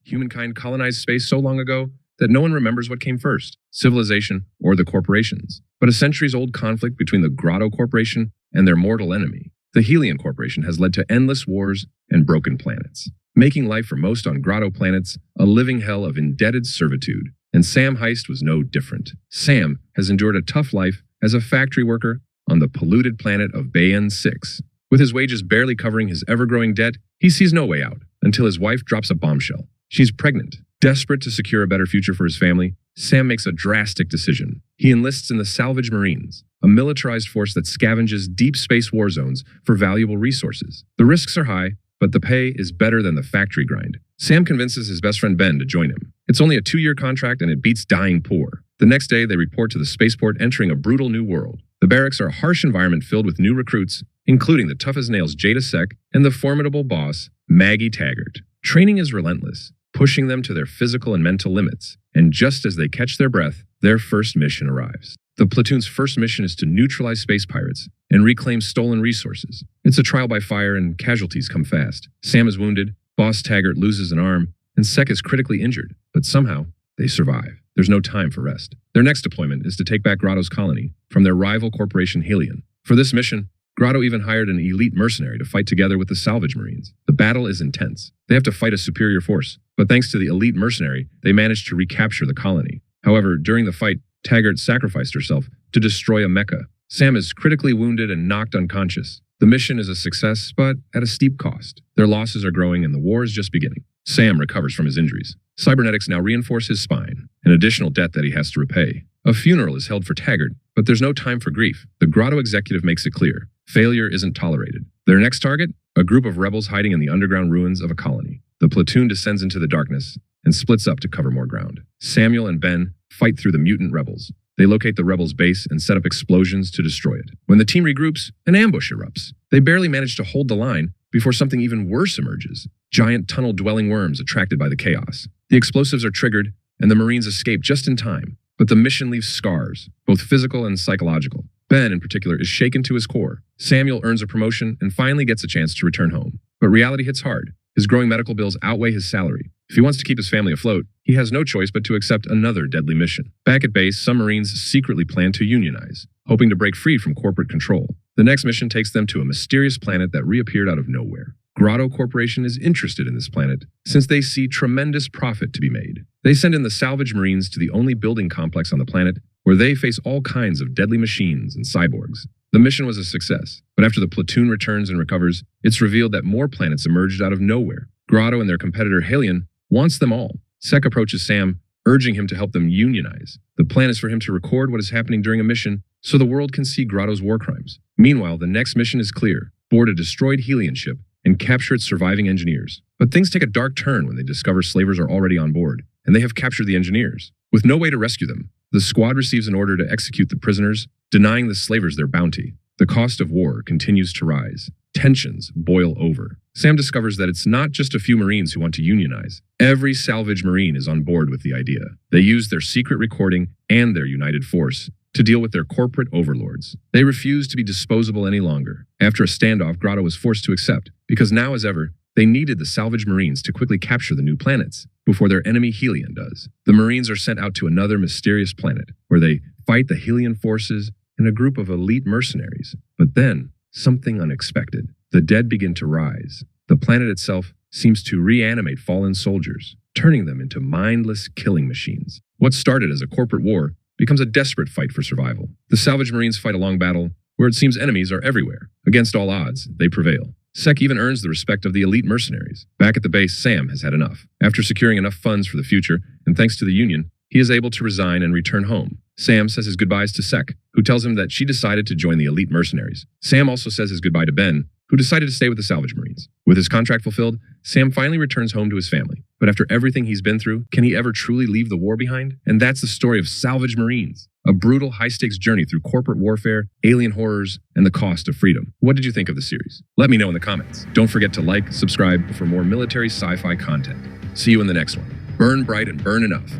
humankind colonized space so long ago that no one remembers what came first, civilization or the corporations. But a centuries-old conflict between the Grotto Corporation and their mortal enemy, the Helion Corporation, has led to endless wars and broken planets, making life for most on Grotto planets a living hell of indebted servitude. And Sam Heist was no different. Sam has endured a tough life as a factory worker on the polluted planet of Bayan 6. With his wages barely covering his ever-growing debt, he sees no way out until his wife drops a bombshell. She's pregnant. Desperate to secure a better future for his family, Sam makes a drastic decision. He enlists in the Salvage Marines, a militarized force that scavenges deep space war zones for valuable resources. The risks are high, but the pay is better than the factory grind. Sam convinces his best friend Ben to join him. It's only a 2-year contract and it beats dying poor. The next day, they report to the spaceport entering a brutal new world. The barracks are a harsh environment filled with new recruits, including the tough-as-nails Jada Sek and the formidable boss, Maggie Taggart. Training is relentless, pushing them to their physical and mental limits. And just as they catch their breath, their first mission arrives. The platoon's first mission is to neutralize space pirates and reclaim stolen resources. It's a trial by fire and casualties come fast. Sam is wounded, Boss Taggart loses an arm, and Sek is critically injured, but somehow they survive. There's no time for rest. Their next deployment is to take back Grotto's colony from their rival corporation Helion. For this mission, Grotto even hired an elite mercenary to fight together with the Salvage Marines. The battle is intense. They have to fight a superior force, but thanks to the elite mercenary, they managed to recapture the colony. However, during the fight, Taggart sacrificed herself to destroy a mecha. Sam is critically wounded and knocked unconscious. The mission is a success, but at a steep cost. Their losses are growing and the war is just beginning. Sam recovers from his injuries. Cybernetics now reinforce his spine, an additional debt that he has to repay. A funeral is held for Taggart, but there's no time for grief. The Grotto executive makes it clear. Failure isn't tolerated. Their next target? A group of rebels hiding in the underground ruins of a colony. The platoon descends into the darkness and splits up to cover more ground. Samuel and Ben fight through the mutant rebels. They locate the rebels' base and set up explosions to destroy it. When the team regroups, an ambush erupts. They barely manage to hold the line before something even worse emerges. Giant tunnel-dwelling worms attracted by the chaos. The explosives are triggered, and the Marines escape just in time. But the mission leaves scars, both physical and psychological. Ben, in particular, is shaken to his core. Samuel earns a promotion and finally gets a chance to return home. But reality hits hard. His growing medical bills outweigh his salary. If he wants to keep his family afloat, he has no choice but to accept another deadly mission. Back at base, some Marines secretly plan to unionize, hoping to break free from corporate control. The next mission takes them to a mysterious planet that reappeared out of nowhere. Grotto Corporation is interested in this planet since they see tremendous profit to be made. They send in the Salvage Marines to the only building complex on the planet where they face all kinds of deadly machines and cyborgs. The mission was a success, but after the platoon returns and recovers, it's revealed that more planets emerged out of nowhere. Grotto and their competitor Helion wants them all. Sek approaches Sam, urging him to help them unionize. The plan is for him to record what is happening during a mission so the world can see Grotto's war crimes. Meanwhile, the next mission is clear: board a destroyed Helion ship and capture its surviving engineers. But things take a dark turn when they discover slavers are already on board, and they have captured the engineers. With no way to rescue them, the squad receives an order to execute the prisoners, denying the slavers their bounty. The cost of war continues to rise. Tensions boil over. Sam discovers that it's not just a few Marines who want to unionize. Every Salvage Marine is on board with the idea. They use their secret recording and their united force to deal with their corporate overlords. They refuse to be disposable any longer. After a standoff, Grotto was forced to accept, because now as ever, they needed the Salvage Marines to quickly capture the new planets before their enemy Helion does. The Marines are sent out to another mysterious planet, where they fight the Helion forces and a group of elite mercenaries. But then, something unexpected. The dead begin to rise. The planet itself seems to reanimate fallen soldiers, turning them into mindless killing machines. What started as a corporate war becomes a desperate fight for survival. The Salvage Marines fight a long battle where it seems enemies are everywhere. Against all odds, they prevail. Sek even earns the respect of the elite mercenaries. Back at the base, Sam has had enough. After securing enough funds for the future, and thanks to the Union, he is able to resign and return home. Sam says his goodbyes to Sek, who tells him that she decided to join the elite mercenaries. Sam also says his goodbye to Ben, who decided to stay with the Salvage Marines. With his contract fulfilled, Sam finally returns home to his family. But after everything he's been through, can he ever truly leave the war behind? And that's the story of Salvage Marines, a brutal, high-stakes journey through corporate warfare, alien horrors, and the cost of freedom. What did you think of the series? Let me know in the comments. Don't forget to like, subscribe for more military sci-fi content. See you in the next one. Burn bright and burn enough.